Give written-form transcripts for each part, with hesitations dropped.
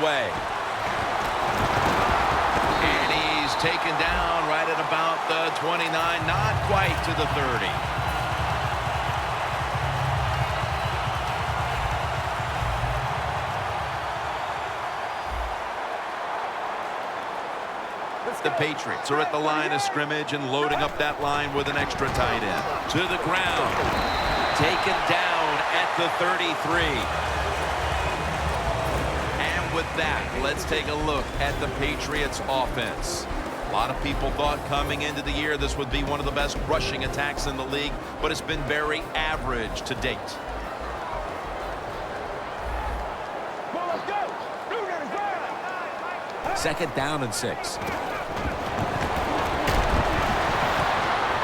away. And he's taken down right at about the 29, not quite to the 30. The Patriots are at the line of scrimmage and loading up that line with an extra tight end. To the ground. Taken down at the 33. And with that, let's take a look at the Patriots offense. A lot of people thought coming into the year this would be one of the best rushing attacks in the league, but it's been very average to date. Second down and 6.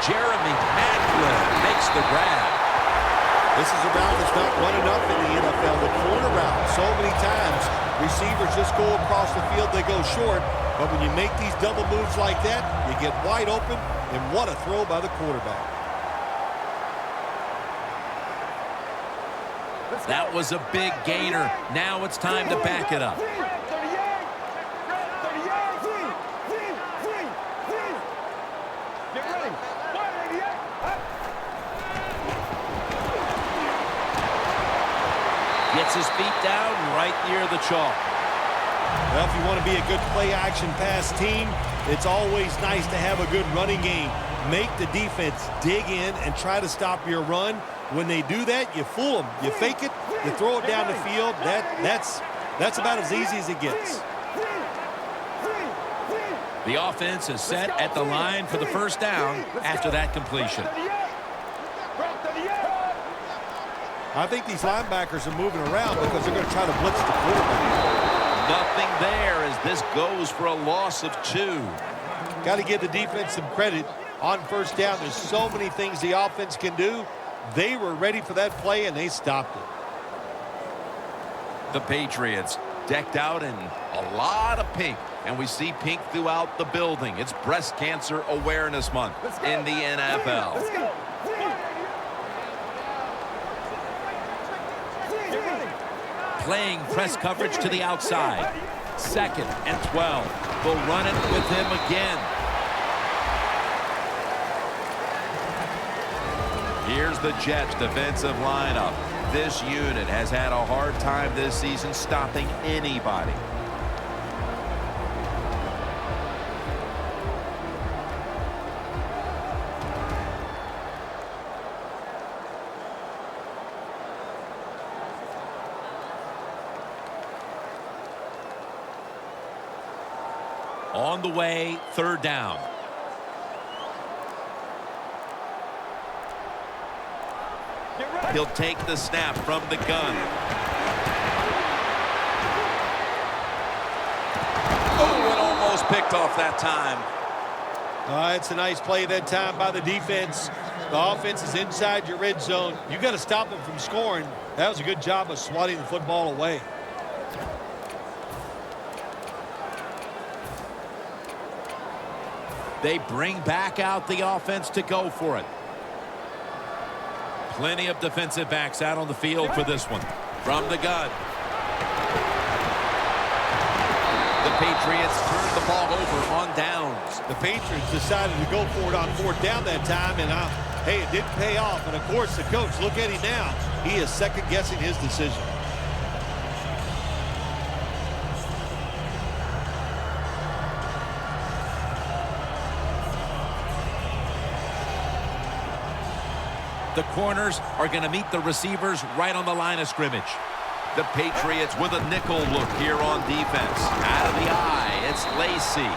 Jeremy Maclin makes the grab. This is a route that's not run enough in the NFL. The corner route, so many times, receivers just go across the field, they go short. But when you make these double moves like that, you get wide open, and what a throw by the quarterback. That was a big gainer. Now it's time to back it up. Gets his feet down right near the chalk. Well, if you want to be a good play-action pass team, it's always nice to have a good running game. Make the defense dig in and try to stop your run. When they do that, you fool them. You fake it, you throw it down the field. That's about as easy as it gets. The offense is set at the line for the first down after that completion. I think these linebackers are moving around because they're going to try to blitz the quarterback. Nothing there as this goes for a loss of 2. Got to give the defense some credit on first down. There's so many things the offense can do. They were ready for that play, and they stopped it. The Patriots decked out in a lot of pink, and we see pink throughout the building. It's Breast Cancer Awareness Month in the NFL. Let's go. Playing press coverage to the outside. 2nd and 12. They'll run it with him again. Here's the Jets defensive lineup. This unit has had a hard time this season stopping anybody. On the way, 3rd down. He'll take the snap from the gun. Oh, it almost picked off that time. It's a nice play that time by the defense. The offense is inside your red zone. You got to stop them from scoring. That was a good job of swatting the football away. They bring back out the offense to go for it. Plenty of defensive backs out on the field for this one. From the gun. The Patriots turn the ball over on downs. The Patriots decided to go for it on 4th down that time, and hey, it didn't pay off. And, of course, the coach, look at him now. He is second-guessing his decision. The corners are going to meet the receivers right on the line of scrimmage. The Patriots with a nickel look here on defense. Out of the eye, it's Lacy.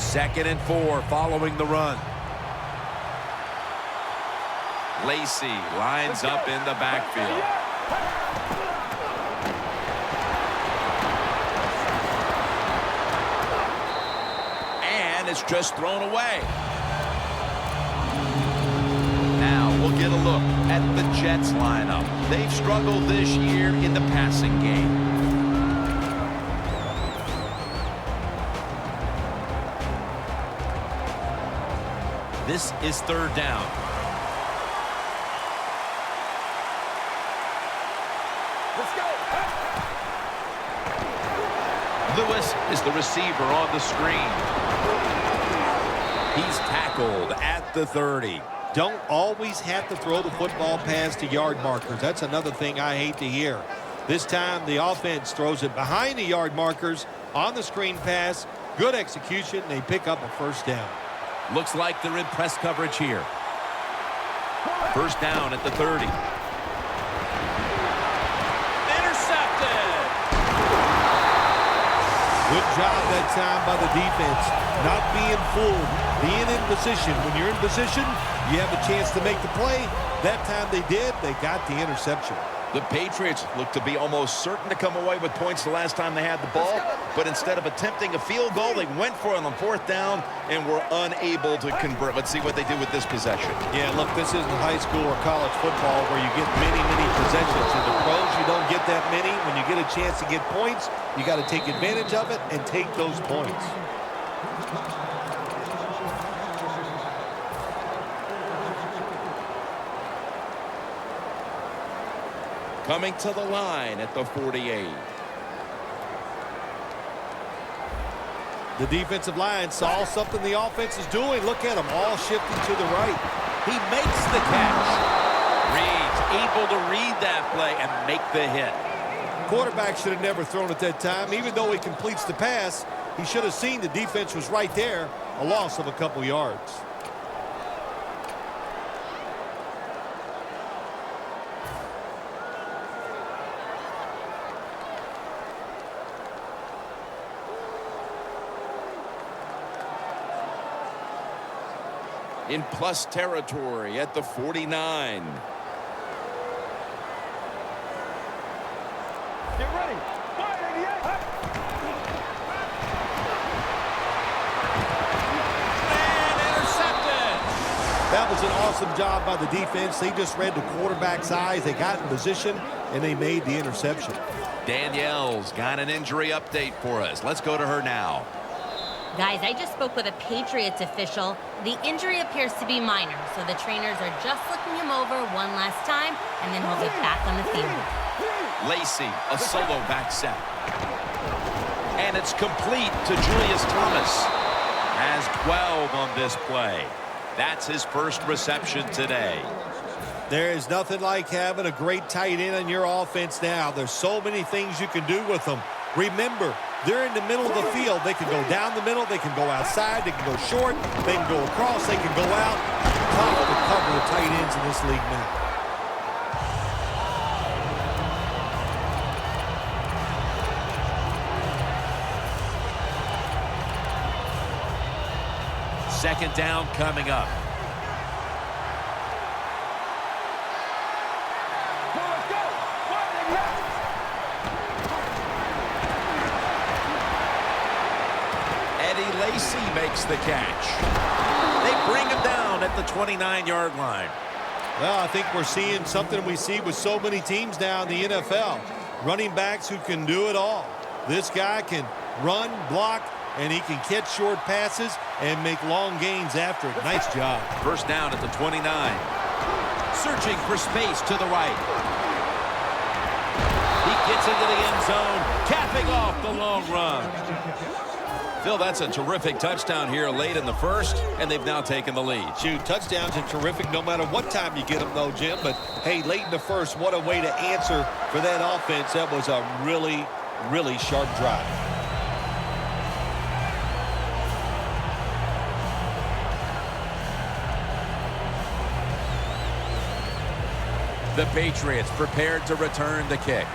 Second and 4 following the run. Lacy lines up in the backfield. And it's just thrown away. Now we'll get a look at the Jets lineup. They've struggled this year in the passing game. This is third down. Let's go. Lewis is the receiver on the screen. He's tackled at the 30. Don't always have to throw the football past the yard markers. That's another thing I hate to hear. This time the offense throws it behind the yard markers on the screen pass. Good execution. They pick up a first down. Looks like they're in press coverage here. First down at the 30. Intercepted. Good job that time by the defense. Not being fooled. Being in position. When you're in position, you have a chance to make the play. That time they did. They got the interception. The Patriots look to be almost certain to come away with points the last time they had the ball, but instead of attempting a field goal, they went for it on fourth down and were unable to convert. Let's see what they do with this possession. Yeah, look, this isn't high school or college football where you get many possessions. In the pros, you don't get that many. When you get a chance to get points, you got to take advantage of it and take those points. Coming to the line at the 48. The defensive line saw something the offense is doing. Look at them, all shifting to the right. He makes the catch. Reed's able to read that play and make the hit. Quarterback should have never thrown it that time. Even though he completes the pass, he should have seen the defense was right there. A loss of a couple yards. In plus territory at the 49. Get ready. And intercepted. That was an awesome job by the defense. They just read the quarterback's eyes. They got in position, and they made the interception. Danielle's got an injury update for us. Let's go to her now. Guys, I just spoke with a Patriots official. The injury appears to be minor, so the trainers are just looking him over one last time, and then he'll get back on the field. Lacey, a solo back set. And it's complete to Julius Thomas. Has 12 on this play. That's his first reception today. There is nothing like having a great tight end on your offense now. There's so many things you can do with them. Remember, they're in the middle of the field. They can go down the middle. They can go outside. They can go short. They can go across. They can go out. Tough to cover the tight ends in this league now. Second down coming up. Lacey makes the catch. They bring him down at the 29-yard line. Well, I think we're seeing something we see with so many teams now in the NFL. Running backs who can do it all. This guy can run, block, and he can catch short passes and make long gains after it. Nice job. First down at the 29. Searching for space to the right. He gets into the end zone, capping off the long run. Phil, that's a terrific touchdown here late in the first, and they've now taken the lead. Shoot, touchdowns are terrific no matter what time you get them, though, Jim. But, hey, late in the first, what a way to answer for that offense. That was a really, really sharp drive. The Patriots prepared to return the kick.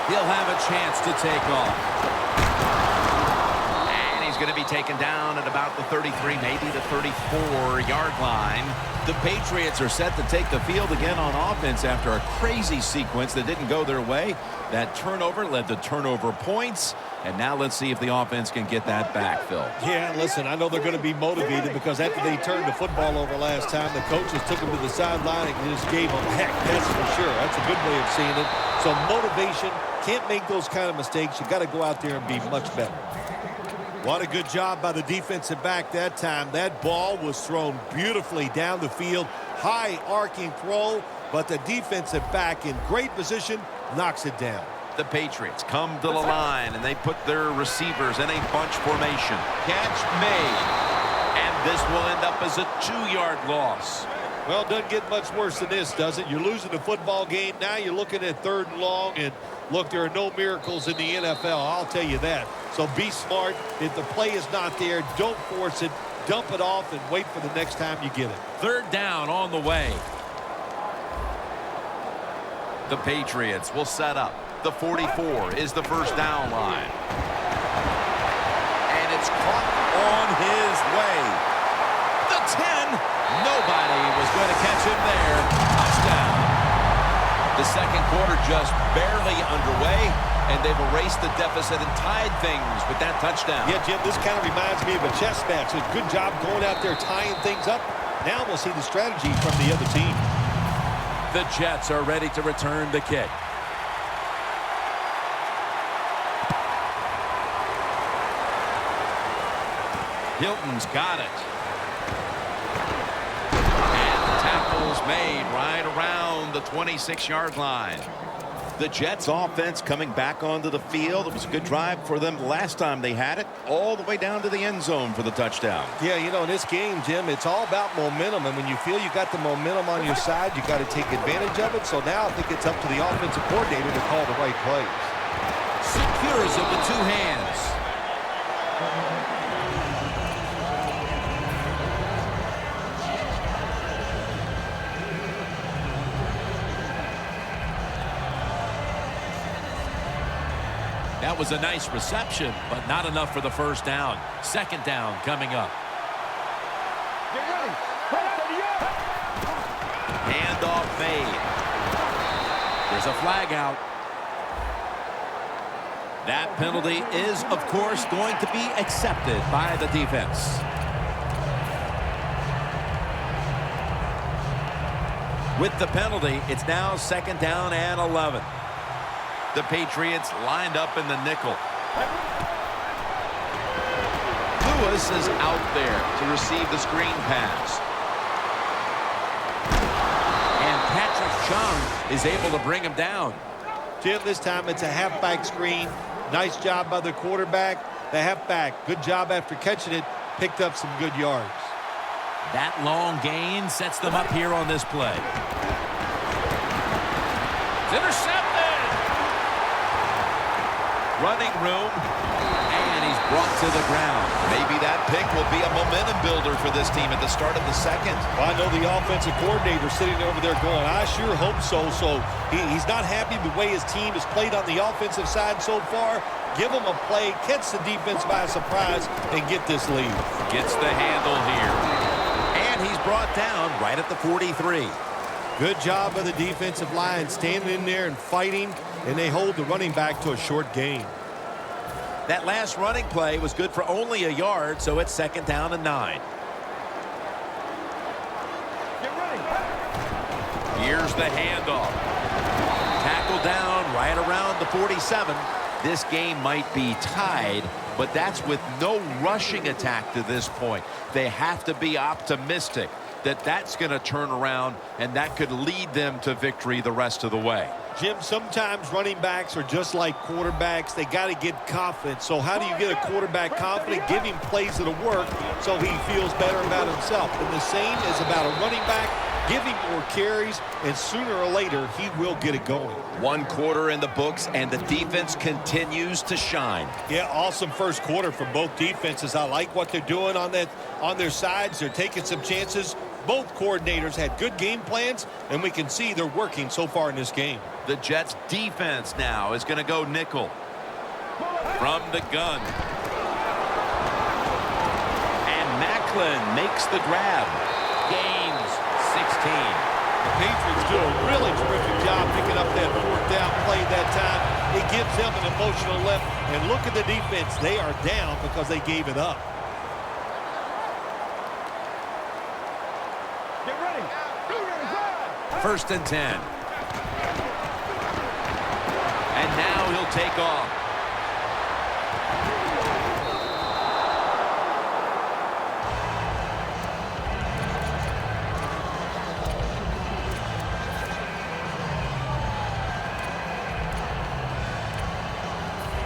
He'll have a chance to take off. And he's going to be taken down at about the 33, maybe the 34-yard line. The Patriots are set to take the field again on offense after a crazy sequence that didn't go their way. That turnover led to turnover points. And now let's see if the offense can get that back, Phil. Yeah, listen, I know they're going to be motivated because after they turned the football over last time, the coaches took them to the sideline and just gave them heck, that's for sure. That's a good way of seeing it. So motivation Can't make those kind of mistakes. You got to go out there and be much better. What a good job by the defensive back that time. That ball was thrown beautifully down the field. High arcing throw, but the defensive back in great position knocks it down. The Patriots come to the line, and they put their receivers in a bunch formation. Catch made. And this will end up as a 2-yard loss. Well, it doesn't get much worse than this, does it? You're losing the football game. Now you're looking at 3rd and long, and look, there are no miracles in the NFL. I'll tell you that. So be smart. If the play is not there, don't force it. Dump it off and wait for the next time you get it. 3rd down on the way. The Patriots will set up. The 44 is the first down line. And it's caught on his way. The 10. Nobody was going to catch him there. Touchdown. The second quarter just barely underway, and they've erased the deficit and tied things with that touchdown. Yeah, Jim, this kind of reminds me of a chess match. A good job going out there tying things up. Now we'll see the strategy from the other team. The Jets are ready to return the kick. Hilton's got it. And the tackle's made right around the 26-yard line. The Jets offense coming back onto the field. It was a good drive for them last time they had it, all the way down to the end zone for the touchdown. Yeah, you know, in this game, Jim, it's all about momentum. And when you feel you got the momentum on your side, you got to take advantage of it. So now I think it's up to the offensive coordinator to call the right plays. Secures it with 2 hands. That was a nice reception, but not enough for the first down. 2nd down coming up. Get ready. Handoff made. There's a flag out. That penalty is, of course, going to be accepted by the defense. With the penalty, it's now 2nd down and 11. The Patriots lined up in the nickel. Lewis is out there to receive the screen pass. And Patrick Chung is able to bring him down. Jim, this time it's a halfback screen. Nice job by the quarterback. The halfback, good job after catching it. Picked up some good yards. That long gain sets them up here on this play. It's intercepted. Running room, and he's brought to the ground. Maybe that pick will be a momentum builder for this team at the start of the second. Well, I know the offensive coordinator sitting over there going, I sure hope so. So he's not happy with the way his team has played on the offensive side so far. Give him a play, catch the defense by surprise, and get this lead. Gets the handle here. And he's brought down right at the 43. Good job by the defensive line standing in there and fighting, and they hold the running back to a short gain. That last running play was good for only a yard, so it's 2nd down and 9. Get ready. Here's the handoff. Tackle down right around the 47. This game might be tied, but that's with no rushing attack to this point. They have to be optimistic that that's going to turn around, and that could lead them to victory the rest of the way. Jim, sometimes running backs are just like quarterbacks. They got to get confident. So how do you get a quarterback confident? Give him plays that'll work so he feels better about himself. And the same is about a running back. Give him more carries, and sooner or later, he will get it going. 1 quarter in the books, and the defense continues to shine. Yeah, awesome first quarter for both defenses. I like what they're doing on their sides. They're taking some chances. Both coordinators had good game plans, and we can see they're working so far in this game. The Jets defense now is going to go nickel from the gun. And Macklin makes the grab. Gains 16. The Patriots do a really terrific job picking up that 4th down play that time. It gives them an emotional lift. And look at the defense. They are down because they gave it up. Get ready. 1st and 10. And now he'll take off.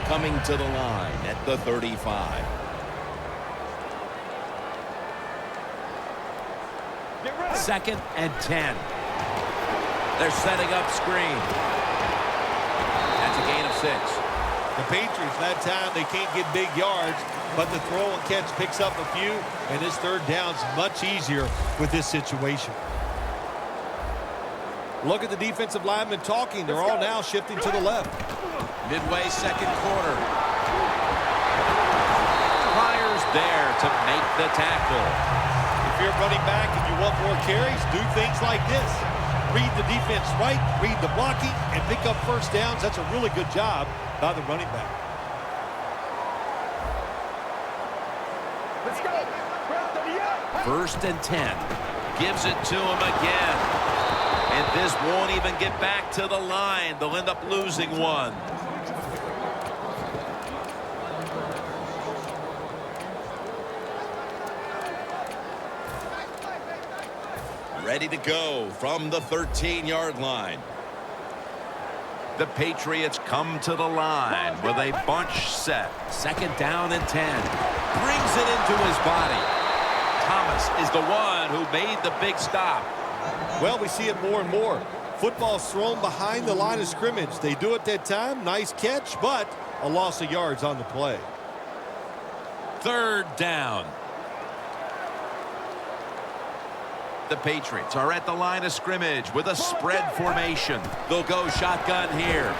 Coming to the line at the 35. Get ready. 2nd and 10. They're setting up screen. That's a gain of 6. The Patriots, that time, they can't get big yards, but the throw and catch picks up a few, and this 3rd down's much easier with this situation. Look at the defensive linemen talking. They're all now shifting to the left. Midway 2nd quarter. Myers there to make the tackle. If you're running back and you want more carries, do things like this. Read the defense right, read the blocking, and pick up 1st downs. That's a really good job by the running back. Let's go. 1st and 10. Gives it to him again. And this won't even get back to the line. They'll end up losing 1. Ready to go from the 13-yard line. The Patriots come to the line with a bunch set. 2nd down and 10. Brings it into his body. Thomas is the one who made the big stop. Well, we see it more and more. Football's thrown behind the line of scrimmage. They do it that time. Nice catch, but a loss of yards on the play. 3rd down. The Patriots are at the line of scrimmage with a spread formation. They'll go shotgun here.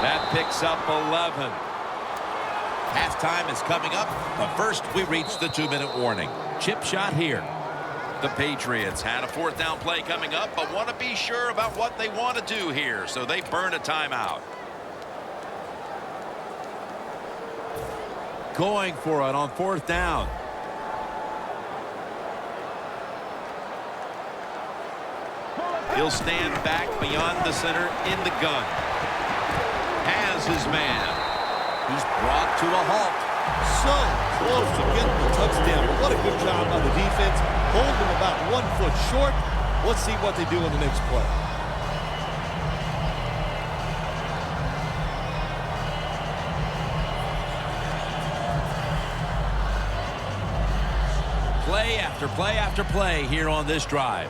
That picks up 11. Halftime is coming up, but first we reach the 2-minute warning. Chip shot here. The Patriots had a 4th down play coming up, but want to be sure about what they want to do here, so they burn a timeout. Going for it on 4th down. He'll stand back beyond the center in the gun. Has his man. He's brought to a halt. So close to getting the touchdown. But what a good job by the defense. Hold them about 1 foot short. Let's see what they do in the next play. Play after play after play here on this drive.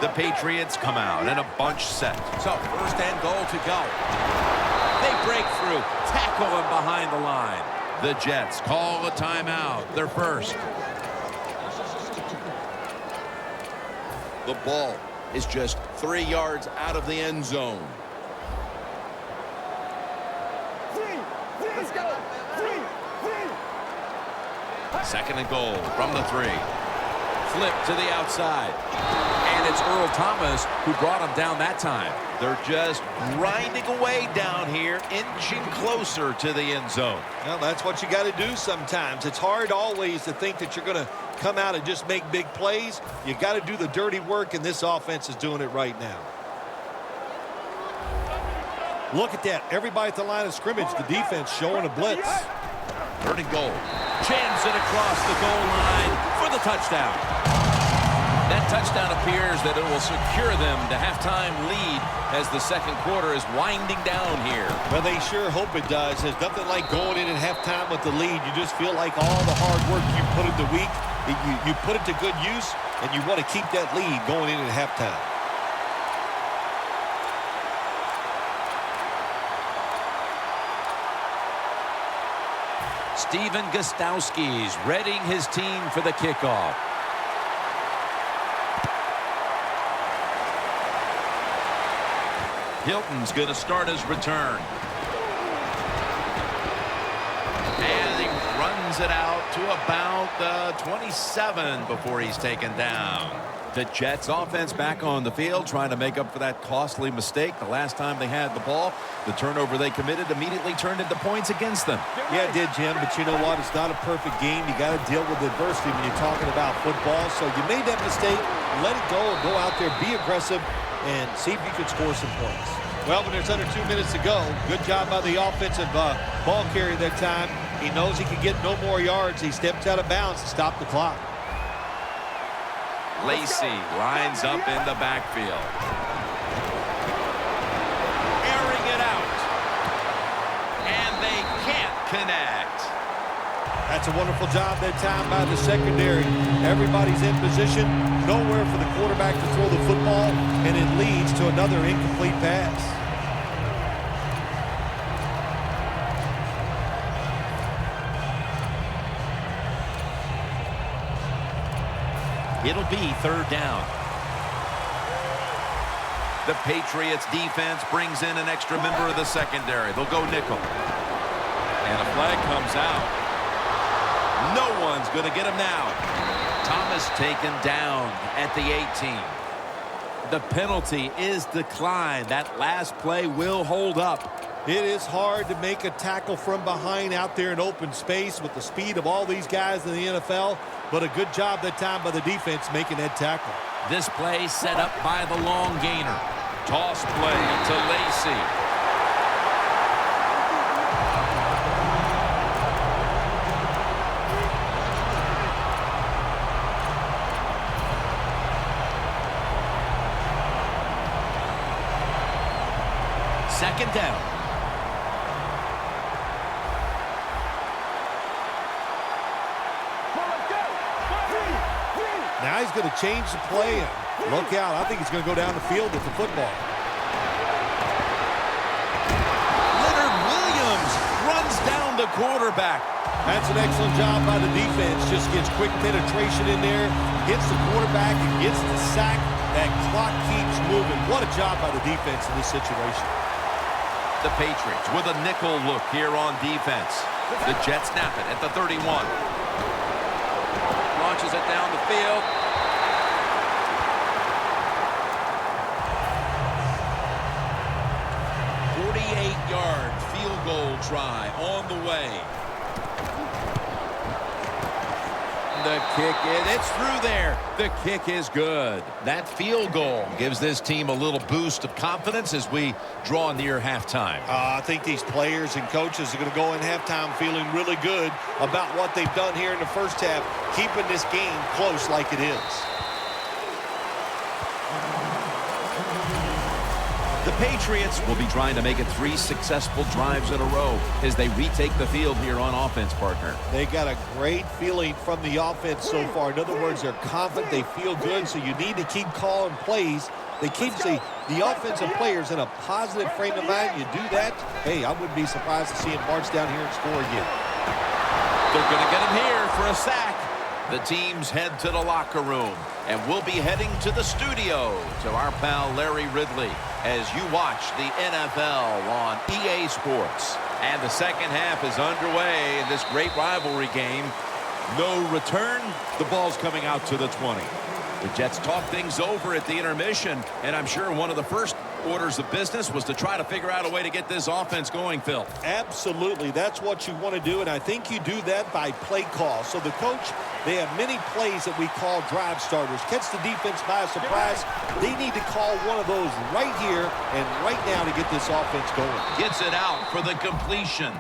The Patriots come out in a bunch set. So 1st and goal to go. They break through, tackle him behind the line. The Jets call a timeout. They're first. The ball is just 3 yards out of the end zone. Let's go. 2nd and goal from the 3. Flip to the outside. And it's Earl Thomas who brought him down that time. They're just grinding away down here, inching closer to the end zone. Well, that's what you got to do sometimes. It's hard always to think that you're going to come out and just make big plays. You got to do the dirty work, and this offense is doing it right now. Look at that. Everybody at the line of scrimmage, the defense showing a blitz. 3rd and goal. Jams it across the goal line for the touchdown. That touchdown appears that it will secure them to halftime lead as the 2nd quarter is winding down here. Well, they sure hope it does. There's nothing like going in at halftime with the lead. You just feel like all the hard work you put in the week, you put it to good use, and you want to keep that lead going in at halftime. Steven Gostowski's readying his team for the kickoff. Hilton's going to start his return. And he runs it out to about the 27 before he's taken down. The Jets offense back on the field trying to make up for that costly mistake the last time they had the ball. The turnover they committed immediately turned into points against them. Yeah, it did, Jim, but you know what? It's not a perfect game. You got to deal with adversity when you're talking about football. So you made that mistake, let it go, and go out there, be aggressive, and see if you can score some points. Well, when there's under 2 minutes to go, good job by the offensive ball carrier that time. He knows he can get no more yards. He stepped out of bounds to stop the clock. Lacy lines up in the backfield. Airing it out. And they can't connect. That's a wonderful job that time by the secondary. Everybody's in position. Nowhere for the quarterback to throw the football, and it leads to another incomplete pass. It'll be third down. The Patriots defense brings in an extra member of the secondary. They'll go nickel. And a flag comes out. No one's going to get him now. Thomas taken down at the 18. The penalty is declined. That last play will hold up. It is hard to make a tackle from behind out there in open space with the speed of all these guys in the NFL, but a good job that time by the defense making that tackle. This play set up by the long gainer. Toss play to Lacy. Second down. Now he's going to change the play. And look out. I think he's going to go down the field with the football. Leonard Williams runs down the quarterback. That's an excellent job by the defense. Just gets quick penetration in there, hits the quarterback, and gets the sack. That clock keeps moving. What a job by the defense in this situation. The Patriots with a nickel look here on defense. The Jets snap it at the 31. Launches it down the field. Yard field goal try on the way. The kick is, it's through there. The kick is good. That field goal gives this team a little boost of confidence as we draw near halftime. I think these players and coaches are going to go in halftime feeling really good about what they've done here in the first half, keeping this game close like it is. The Patriots will be trying to make it 3 successful drives in a row as they retake the field here on offense, partner. They got a great feeling from the offense so far. In other words, they're confident, they feel good, so you need to keep calling plays. They keep the offensive players in a positive frame of mind. You do that, hey, I wouldn't be surprised to see him march down here and score again. They're going to get him here for a sack. The teams head to the locker room, and we'll be heading to the studio to our pal Larry Ridley as you watch the NFL on EA Sports. And the second half is underway in this great rivalry game. No return. The ball's coming out to the 20. The Jets talk things over at the intermission, and I'm sure one of the first orders of business was to try to figure out a way to get this offense going, Phil. Absolutely. That's what you want to do, and I think you do that by play call. So the coach, they have many plays that we call drive starters. Catch the defense by surprise. They need to call one of those right here and right now to get this offense going. Gets it out for the completion.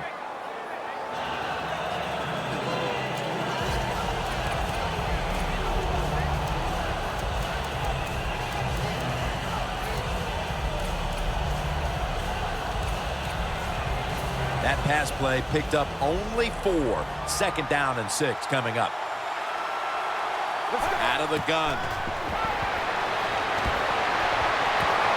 That pass play picked up only 4. Second down and 6 coming up. Out of the gun.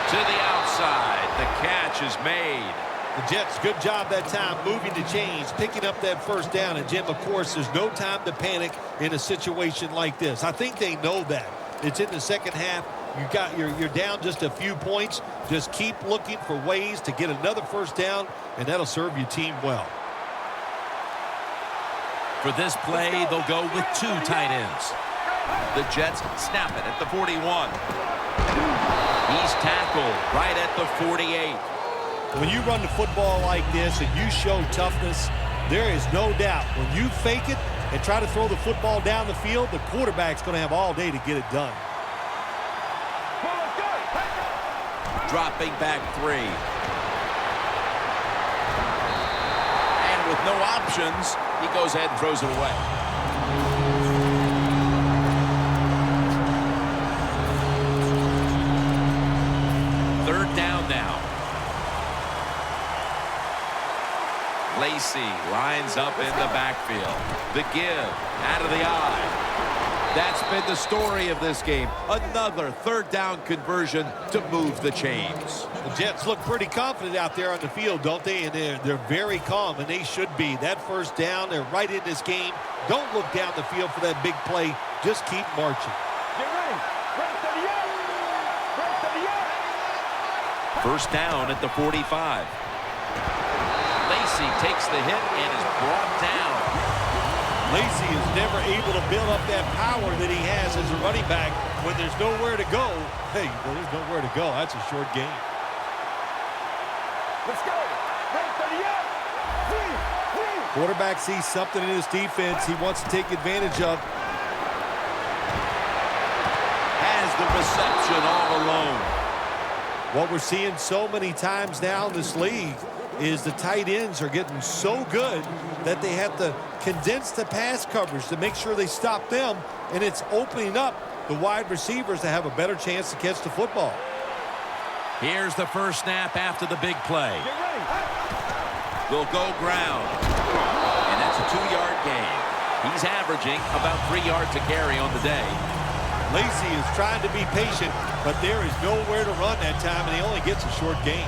To the outside. The catch is made. The Jets, good job that time moving the chains, picking up that first down. And, Jim, of course, there's no time to panic in a situation like this. I think they know that. It's in the second half. You're down just a few points. Just keep looking for ways to get another first down, and that'll serve your team well. For this play, they'll go with 2 tight ends. The Jets snap it at the 41. He's tackled right at the 48. When you run the football like this and you show toughness, there is no doubt when you fake it and try to throw the football down the field, the quarterback's going to have all day to get it done. Dropping back 3. And with no options, he goes ahead and throws it away. Third down now. Lacey lines up in the backfield. The give out of the eye. That's been the story of this game. Another third down conversion to move the chains. The Jets look pretty confident out there on the field, don't they? And they're very calm, and they should be. That first down, they're right in this game. Don't look down the field for that big play. Just keep marching. Get ready. Break to the yard. Break to the yard. First down at the 45. Lacey takes the hit and is brought down. Lacey is never able to build up that power that he has as a running back when there's nowhere to go. Hey, there's nowhere to go. That's a short game. Let's go. Break to the yard. Free. Quarterback sees something in his defense he wants to take advantage of. Has the reception all alone. What we're seeing so many times now in this league is the tight ends are getting so good that they have to condense the pass coverage to make sure they stop them, and it's opening up the wide receivers to have a better chance to catch the football. Here's the first snap after the big play. Get ready. Will go ground. And that's a 2-yard gain. He's averaging about 3 yards a carry on the day. Lacey is trying to be patient, but there is nowhere to run that time, and he only gets a short gain.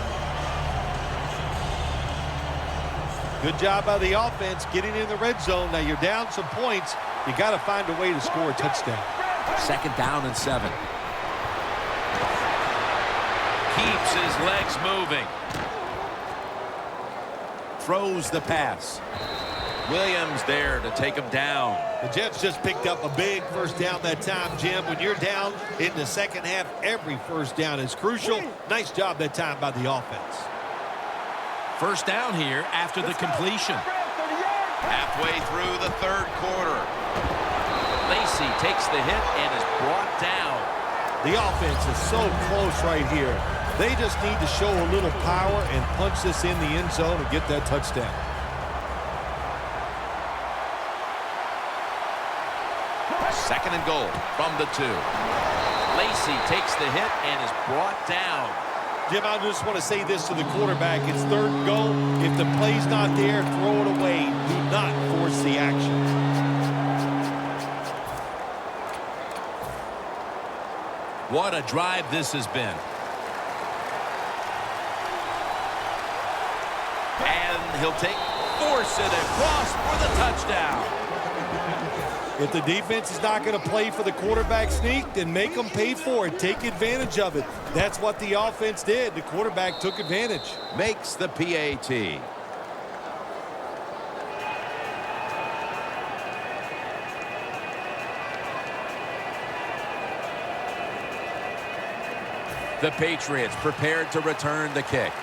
Good job by the offense getting in the red zone. Now you're down some points. You got to find a way to score a touchdown. Second down and 7. Keeps his legs moving. Throws the pass. Williams there to take him down. The Jets just picked up a big first down that time, Jim. When you're down in the second half, every first down is crucial. Nice job that time by the offense. First down here after the completion. Halfway through the third quarter. Lacey takes the hit and is brought down. The offense is so close right here. They just need to show a little power and punch this in the end zone and get that touchdown. Second and goal from the 2. Lacey takes the hit and is brought down. Jim, I just want to say this to the quarterback. It's third and goal. If the play's not there, throw it away. Do not force the action. What a drive this has been. And he'll force it across for the touchdown. If the defense is not going to play for the quarterback sneak, then make them pay for it. Take advantage of it. That's what the offense did. The quarterback took advantage. Makes the PAT. The Patriots prepared to return the kick.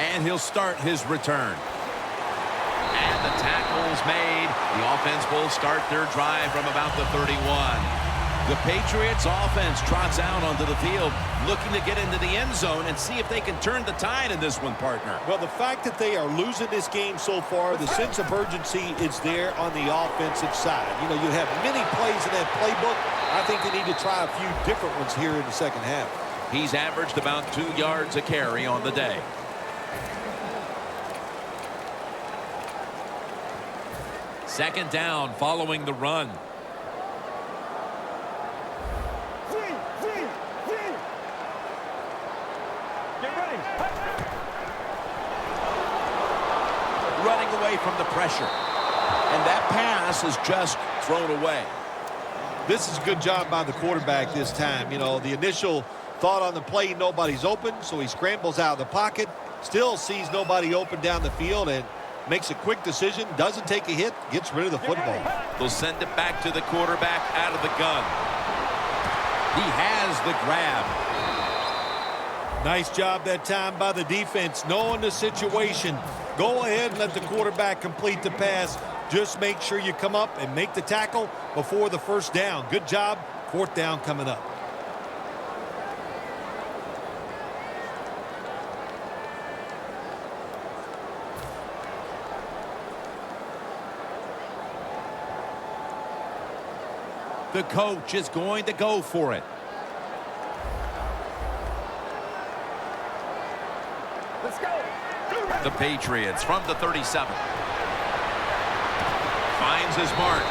And he'll start his return. And the tackle's made. The offense will start their drive from about the 31. The Patriots offense trots out onto the field, looking to get into the end zone and see if they can turn the tide in this one, partner. Well, the fact that they are losing this game so far, the sense of urgency is there on the offensive side. You know, you have many plays in that playbook. I think they need to try a few different ones here in the second half. He's averaged about 2 yards a carry on the day. Second down following the run. Free. Get ready. Running away from the pressure. And that pass is just thrown away. This is a good job by the quarterback this time. You know, the initial thought on the play, nobody's open, so he scrambles out of the pocket, still sees nobody open down the field, and makes a quick decision, doesn't take a hit, gets rid of the football. They'll send it back to the quarterback out of the gun. He has the grab. Nice job that time by the defense, knowing the situation. Go ahead and let the quarterback complete the pass. Just make sure you come up and make the tackle before the first down. Good job. Fourth down coming up. The coach is going to go for it. Let's go. The Patriots from the 37. Finds his mark.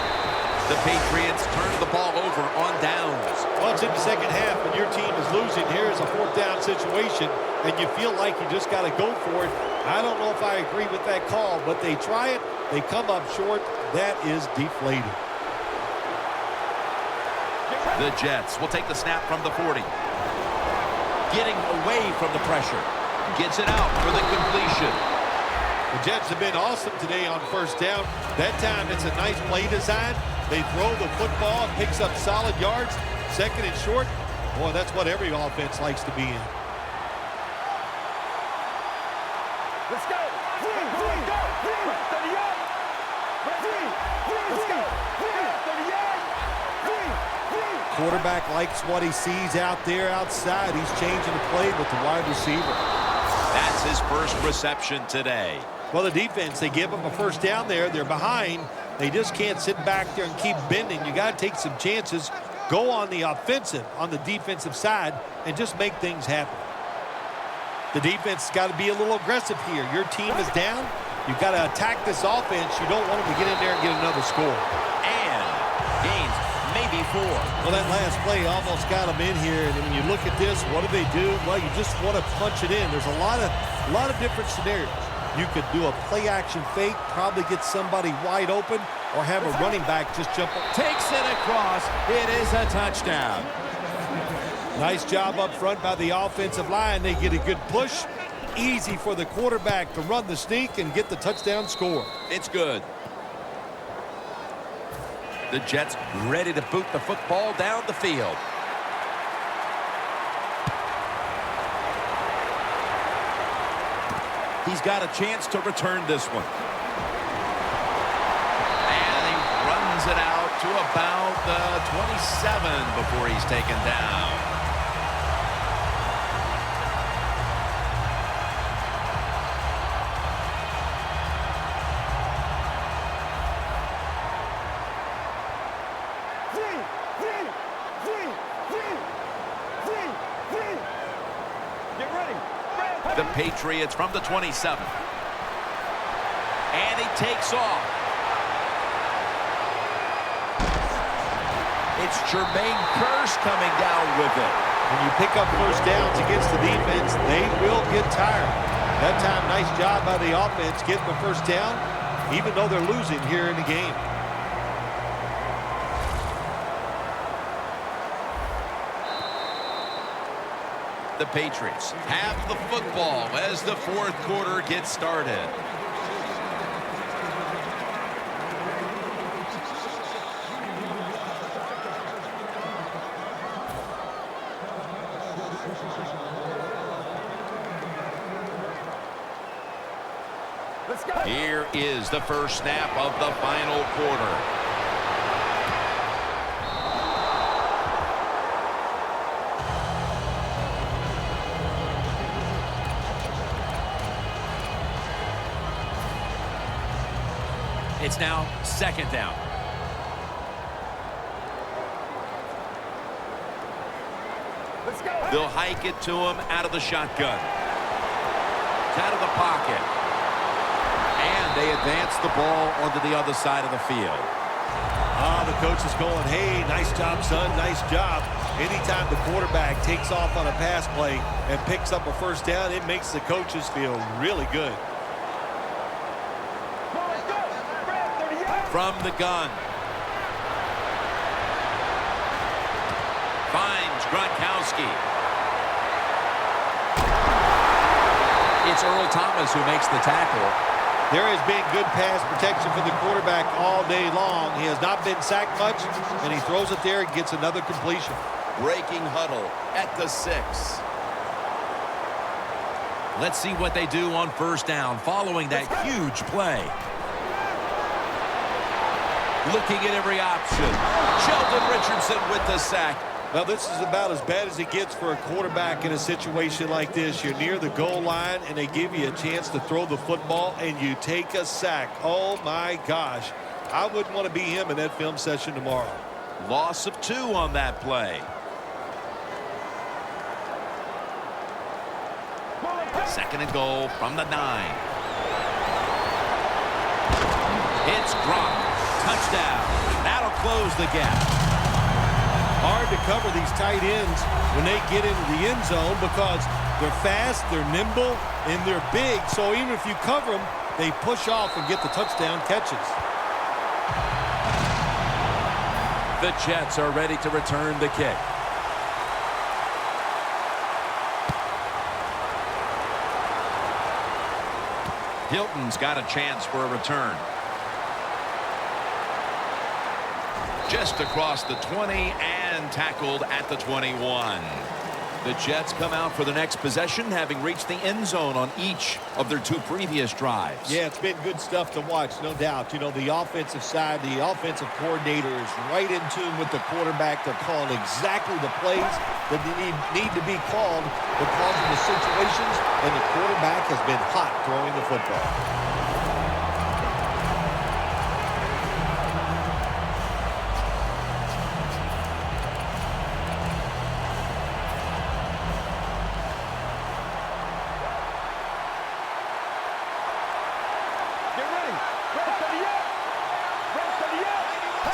The Patriots turn the ball over on downs. Well, it's in the second half, and your team is losing. Here's a fourth down situation, and you feel like you just got to go for it. I don't know if I agree with that call, but they try it. They come up short. That is deflated. The Jets will take the snap from the 40. Getting away from the pressure. Gets it out for the completion. The Jets have been awesome today on first down. That time it's a nice play design. They throw the football, it picks up solid yards. Second and short. Boy, that's what every offense likes to be in. Let's go. Let's go. Quarterback likes what he sees out there outside. He's changing the play with the wide receiver. That's his first reception today. Well, the defense, they give them a first down there. They're behind. They just can't sit back there and keep bending. You got to take some chances. Go on the offensive, on the defensive side, and just make things happen. The defense has got to be a little aggressive here. Your team is down. You've got to attack this offense. You don't want them to get in there and get another score. And gains maybe 4. Well, that last play almost got them in here. And when you look at this, what do? Well, you just want to punch it in. There's a lot of different scenarios. You could do a play-action fake, probably get somebody wide open, or have a running back just jump up. Takes it across. It is a touchdown. Nice job up front by the offensive line. They get a good push. Easy for the quarterback to run the sneak and get the touchdown score. It's good. The Jets ready to boot the football down the field. He's got a chance to return this one. And he runs it out to about the 27 before he's taken down. The Patriots from the 27. And he takes off. It's Jermaine Kearse coming down with it. When you pick up first downs against the defense, they will get tired. That time, nice job by the offense getting the first down, even though they're losing here in the game. The Patriots have the football as the fourth quarter gets started. Let's go. Here is the first snap of the final quarter. It's now second down. Let's go. They'll hike it to him out of the shotgun. It's out of the pocket. And they advance the ball onto the other side of the field. The coach is going, hey, nice job, son, nice job. Anytime the quarterback takes off on a pass play and picks up a first down, it makes the coaches feel really good. From the gun. Finds Gronkowski. It's Earl Thomas who makes the tackle. There has been good pass protection for the quarterback all day long. He has not been sacked much, and he throws it there and gets another completion. Breaking huddle at the 6. Let's see what they do on first down following that huge play. Looking at every option. Sheldon Richardson with the sack. Now, this is about as bad as it gets for a quarterback in a situation like this. You're near the goal line, and they give you a chance to throw the football, and you take a sack. Oh, my gosh. I wouldn't want to be him in that film session tomorrow. Loss of 2 on that play. Second and goal from the 9. It's dropped. Touchdown. That'll close the gap. Hard to cover these tight ends when they get into the end zone because they're fast, they're nimble, and they're big. So even if you cover them, they push off and get the touchdown catches. The Jets are ready to return the kick. Hilton's got a chance for a return. Just across the 20 and tackled at the 21. The Jets come out for the next possession, having reached the end zone on each of their 2 previous drives. Yeah, it's been good stuff to watch, no doubt. You know, the offensive side, the offensive coordinator is right in tune with the quarterback. They're calling exactly the plays that need to be called because of the situations, and the quarterback has been hot throwing the football.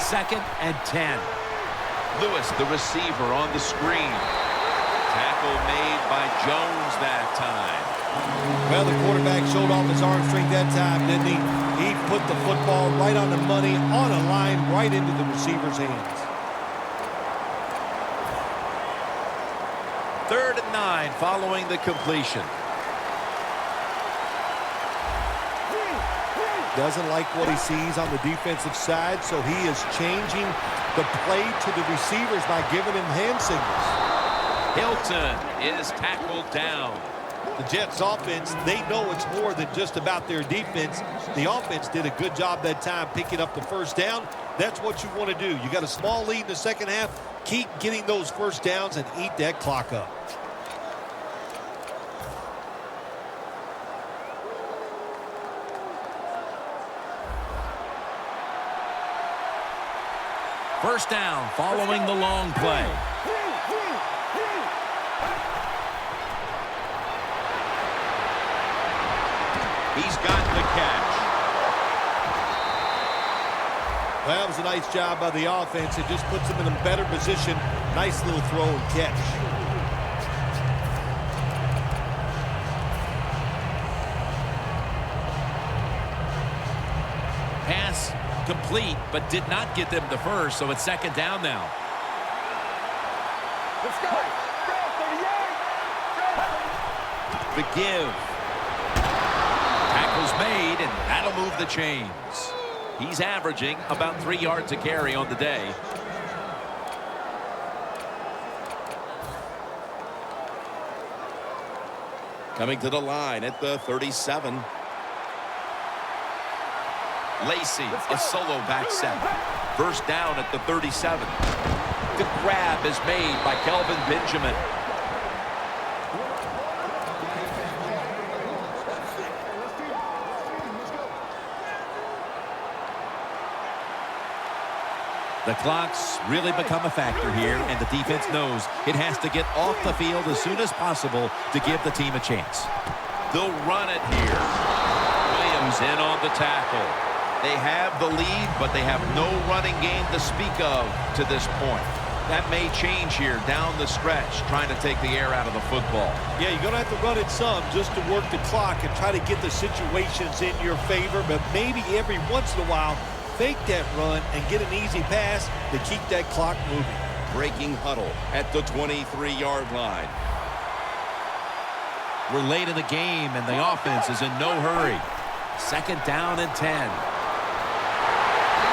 Second and 10. Lewis, the receiver, on the screen. Tackle made by Jones that time. Well, the quarterback showed off his arm strength that time, didn't he? He put the football right on the money, on a line, right into the receiver's hands. 3rd and 9 following the completion. Doesn't like what he sees on the defensive side, so he is changing the play to the receivers by giving him hand signals. Hilton is tackled down. The Jets offense, they know it's more than just about their defense. The offense did a good job that time picking up the first down. That's what you want to do. You got a small lead in the second half. Keep getting those first downs and eat that clock up. First down following the long play. He's got the catch. Well, that was a nice job by the offense. It just puts them in a better position. Nice little throw and catch. Pass complete, but did not get them the first, so it's second down now. Let's go. The give. Tackle's made, and that'll move the chains. He's averaging about 3 yards a carry on the day. Coming to the line at the 37. Lacey, a solo back set. First down at the 37. The grab is made by Kelvin Benjamin. The clock's really become a factor here, and the defense knows it has to get off the field as soon as possible to give the team a chance. They'll run it here. Williams in on the tackle. They have the lead, but they have no running game to speak of to this point. That may change here down the stretch, trying to take the air out of the football. Yeah, you're going to have to run it some just to work the clock and try to get the situations in your favor, but maybe every once in a while, fake that run and get an easy pass to keep that clock moving. Breaking huddle at the 23-yard line. We're late in the game, and the offense is in no hurry. Second down and 10.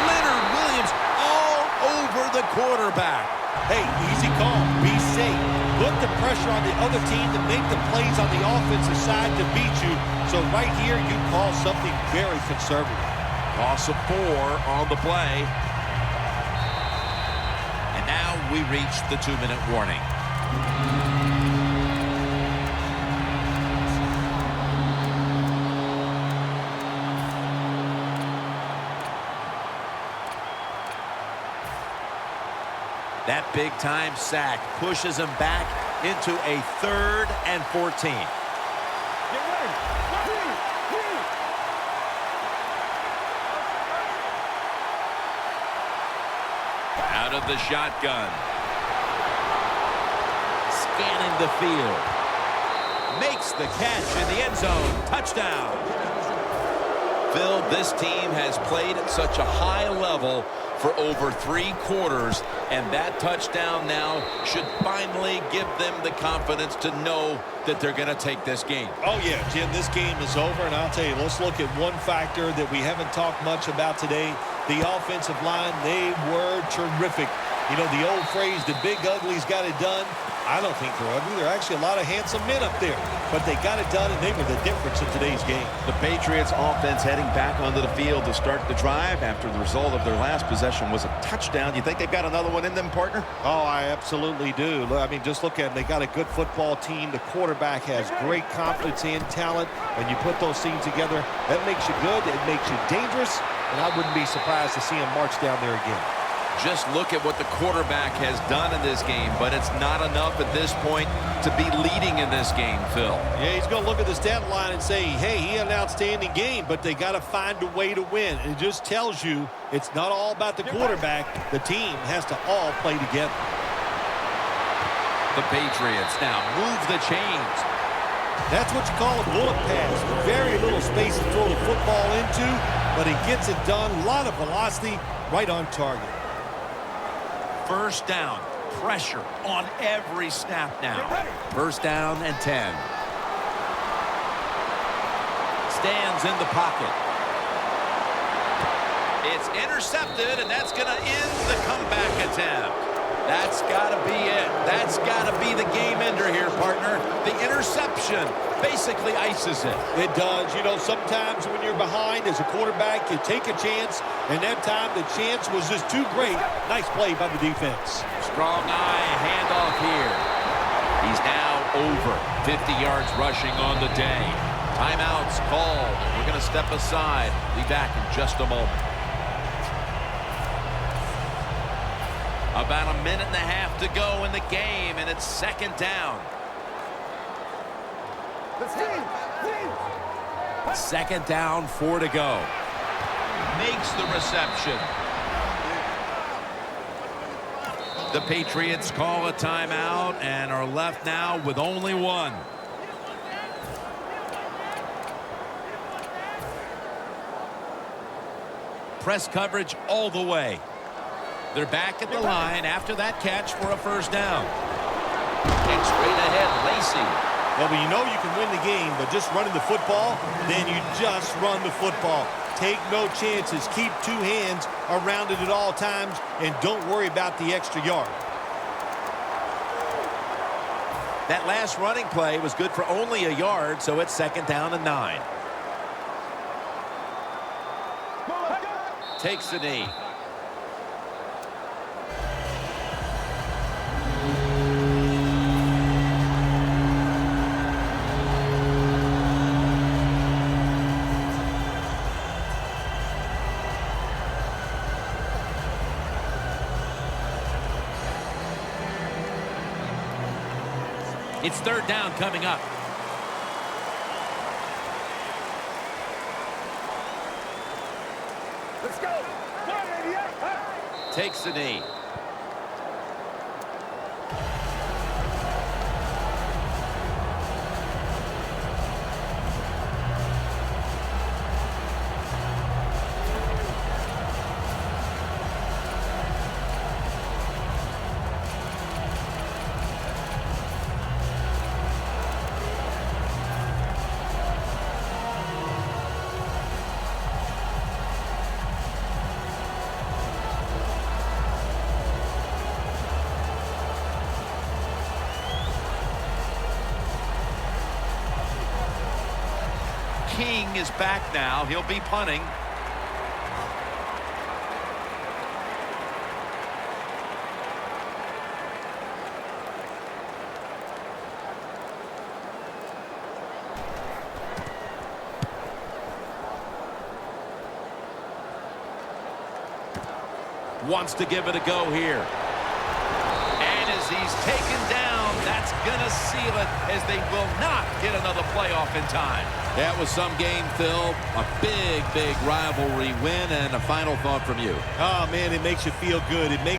Leonard Williams all over the quarterback. Hey, easy call. Be safe. Put the pressure on the other team to make the plays on the offensive side to beat you. So right here, you call something very conservative. Loss of 4 on the play. And now we reach the 2-minute warning. That big-time sack pushes him back into a 3rd and 14. Get ready. Out of the shotgun. Scanning the field. Makes the catch in the end zone. Touchdown. Phil, this team has played at such a high level for over 3 quarters, and that touchdown now should finally give them the confidence to know that they're going to take this game. Oh, yeah, Jim, this game is over, and I'll tell you, let's look at one factor that we haven't talked much about today. The offensive line, they were terrific. You know, the old phrase, the big ugly's got it done. I don't think they're ugly. There are actually a lot of handsome men up there. But they got it done, and they were the difference in today's game. The Patriots offense heading back onto the field to start the drive after the result of their last possession was a touchdown. You think they've got another one in them, partner? Oh, I absolutely do. I mean, just look at them. They got a good football team. The quarterback has great confidence and talent. And you put those things together, that makes you good. It makes you dangerous. And I wouldn't be surprised to see him march down there again. Just look at what the quarterback has done in this game, but it's not enough at this point to be leading in this game, Phil. Yeah, he's going to look at the stat line and say, hey, he had an outstanding game, but they got to find a way to win. And it just tells you it's not all about the quarterback. The team has to all play together. The Patriots now move the chains. That's what you call a bullet pass. Very little space to throw the football into, but he gets it done. A lot of velocity, right on target. First down, pressure on every snap now. First down and 10. Stands in the pocket. It's intercepted, and that's going to end the comeback attempt. That's got to be it. That's got to be the game ender here, partner. The interception basically ices it. It does. You know, sometimes when you're behind as a quarterback, you take a chance, and that time the chance was just too great. Nice play by the defense. Strong eye handoff here. He's now over 50 yards rushing on the day. Timeouts called. We're going to step aside. Be back in just a moment. About a minute and a half to go in the game, and it's second down. Second down, 4 to go. Makes the reception. The Patriots call a timeout and are left now with only one. Press coverage all the way. They're back at the line after that catch for a first down. And straight ahead, Lacey. Well, when you know you can win the game, but just running the football, then you just run the football. Take no chances. Keep 2 hands around it at all times, and don't worry about the extra yard. That last running play was good for only a yard, so it's second down and 9. Takes the knee. It's third down coming up. Let's go. 188. Takes the knee. King is back now. He'll be punting. Wants to give it a go here. And as he's taken down, that's going to seal it, as they will not get another playoff in time. That was some game, Phil. A big rivalry win, and a final thought from you. Oh, man, it makes you feel good. It makes